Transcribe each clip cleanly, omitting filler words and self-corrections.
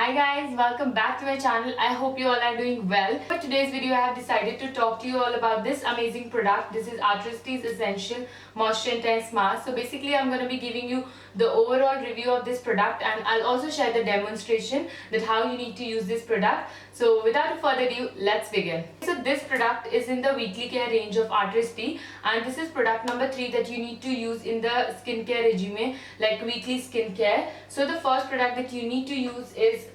Hi guys, welcome back to my channel. I hope you all are doing well. For today's video, I have decided to talk to you all about this amazing product. This is Artistry's Essential Moisture Intense Mask. So basically, I'm going to be giving you the overall review of this product, and I'll also share the demonstration that how you need to use this product. So without further ado, let's begin. So this product is in the weekly care range of Artistry, and this is product number 3 that you need to use in the skincare regime, like weekly skincare. So the first product that you need to use is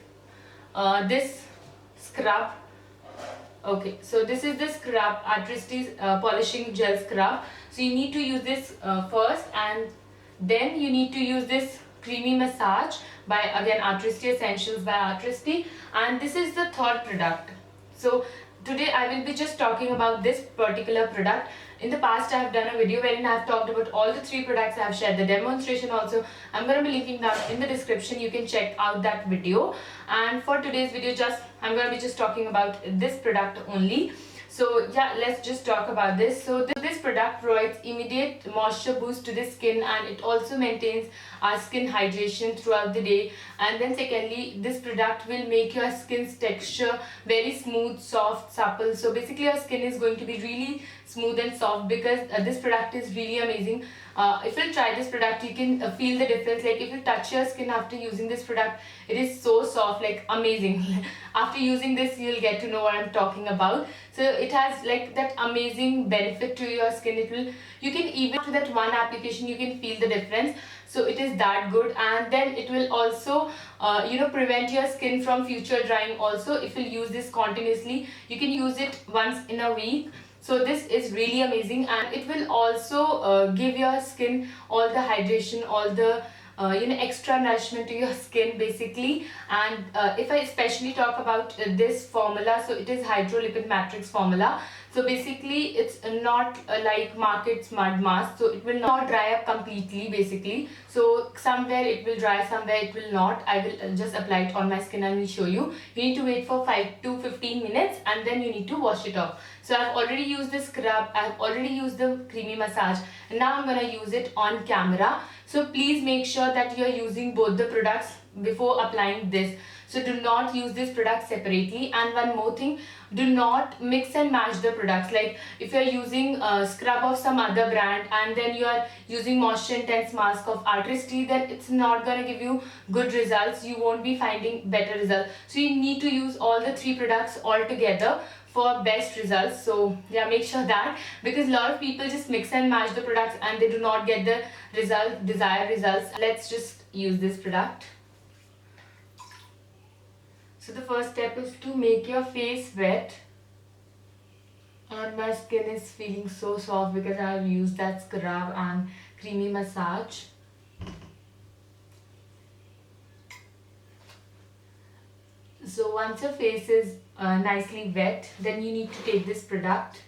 this scrub. Okay, so this is the scrub, Artistry's polishing gel scrub. So you need to use this first, and then you need to use this creamy massage by again Artistry Essentials by Artistry, and this is the third product. So today I will be just talking about this particular product. In the past, I have done a video wherein I have talked about all the 3 products. I have shared the demonstration also. I'm going to be linking down in the description. You can check out that video. And for today's video, I'm going to be just talking about this product only. So yeah, let's just talk about this. So this product provides immediate moisture boost to the skin, and it also maintains our skin hydration throughout the day. And then secondly, this product will make your skin's texture very smooth, soft, supple. So basically your skin is going to be really smooth and soft because this product is really amazing. If you try this product, you can feel the difference. Like if you touch your skin after using this product, it is so soft, like amazing. After using this, you'll get to know what I'm talking about. So it has like that amazing benefit to your skin. You can even after that one application, you can feel the difference. So it is that good, and then it will also prevent your skin from future drying also. If you use this continuously, you can use it once in a week. So this is really amazing, and it will also give your skin all the hydration, all the extra nourishment to your skin basically. And if I especially talk about this formula, so it is hydrolipid matrix formula. So basically it's not like market's mud mask, so it will not dry up completely basically. So somewhere it will dry, somewhere it will not. I will just apply it on my skin and will show you. You need to wait for 5 to 15 minutes, and then you need to wash it off. So I've already used the scrub, I've already used the creamy massage, and now I'm gonna use it on camera. So please make sure that you are using both the products before applying this. So do not use this product separately. And one more thing, do not mix and match the products. Like if you are using a scrub of some other brand and then you are using moisture intense mask of Artistry, then it's not gonna give you good results. You won't be finding better results. So you need to use all the 3 products all together for best results. So yeah, make sure that, because a lot of people just mix and match the products and they do not get the desired results. Let's just use this product. So the first step is to make your face wet, and my skin is feeling so soft because I have used that scrub and creamy massage. So once your face is nicely wet, then you need to take this product,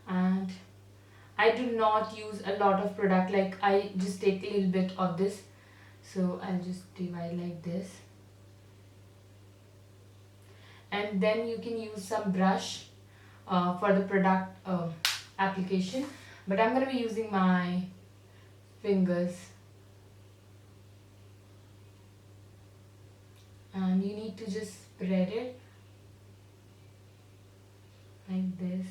and I do not use a lot of product, like I just take a little bit of this. So I'll just divide like this, and then you can use some brush for the product application, but I'm going to be using my fingers. And you need to just spread it like this.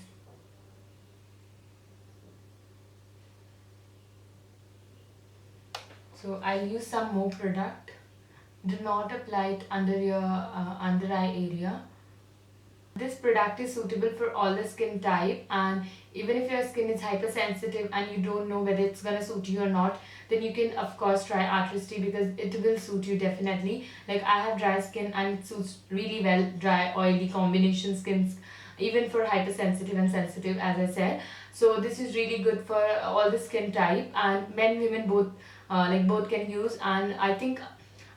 So I'll use some more product. Do not apply it under your under eye area. This product is suitable for all the skin type, and even if your skin is hypersensitive and you don't know whether it's gonna suit you or not, then you can of course try Artistry because it will suit you definitely. Like I have dry skin and it suits really well, dry oily combination skins, even for hypersensitive and sensitive, as I said. So this is really good for all the skin type, and men, women both both can use. And I think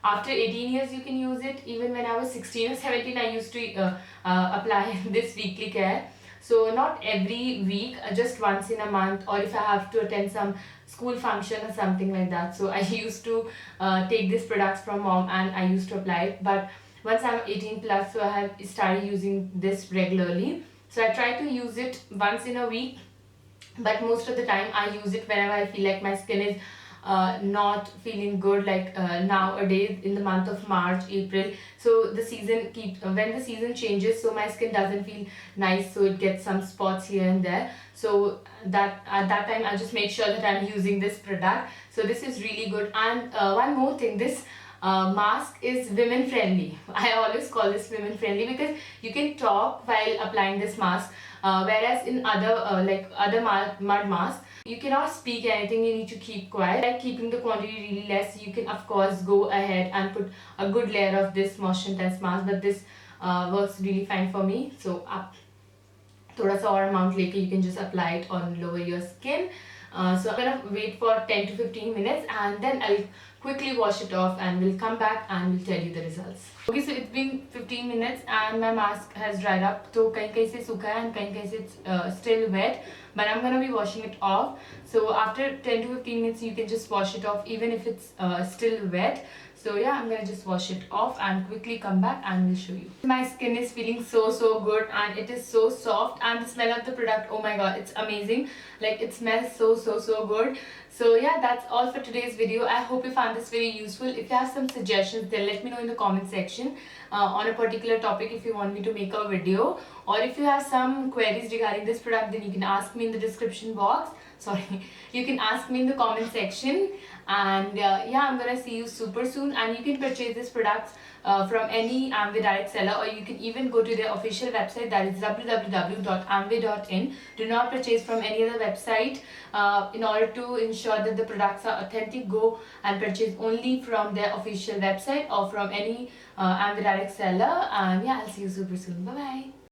after 18 years you can use it. Even when I was 16 or 17, I used to apply this weekly care. So not every week, just once in a month, or if I have to attend some school function or something like that. So I used to take these products from mom and I used to apply it. But once I'm 18 plus, so I have started using this regularly. So I try to use it once in a week, but most of the time I use it whenever I feel like my skin is not feeling good, like nowadays in the month of March, April. So the season when the season changes, so my skin doesn't feel nice, so it gets some spots here and there. So that at that time I just make sure that I'm using this product. So this is really good. And one more thing, this mask is women friendly. I always call this women friendly because you can talk while applying this mask, whereas in other mud masks you cannot speak anything, you need to keep quiet. Like keeping the quantity really less, you can of course go ahead and put a good layer of this moisture intense mask, but this works really fine for me. So up थोड़ा सा और amount लेके you can just apply it on lower your skin. So I'm gonna wait for 10 to 15 minutes and then I'll quickly wash it off and we'll come back and we'll tell you the results. Okay, so it's been 15 minutes and my mask has dried up. तो कहीं कहीं से सूखा है and कहीं कहीं से it's still wet, but I'm gonna be washing it off. So after 10 to 15 minutes you can just wash it off even if it's still wet. So yeah, I'm gonna just wash it off and quickly come back and we'll show you. My skin is feeling so good and it is so soft, and the smell of the product, oh my god, it's amazing. Like it smells so good. So yeah, that's all for today's video. I hope you found this very useful. If you have some suggestions, then let me know in the comment section on a particular topic if you want me to make a video, or if you have some queries regarding this product, then you can ask me in the description box. Sorry, you can ask me in the comment section. And yeah, I'm gonna see you super soon. And you can purchase this product from any Amway direct seller, or you can even go to their official website, that is www.amway.in. Do not purchase from any other website. In order to ensure that the products are authentic, go and purchase only from their official website or from any Amway direct seller. And yeah, I'll see you super soon. Bye bye.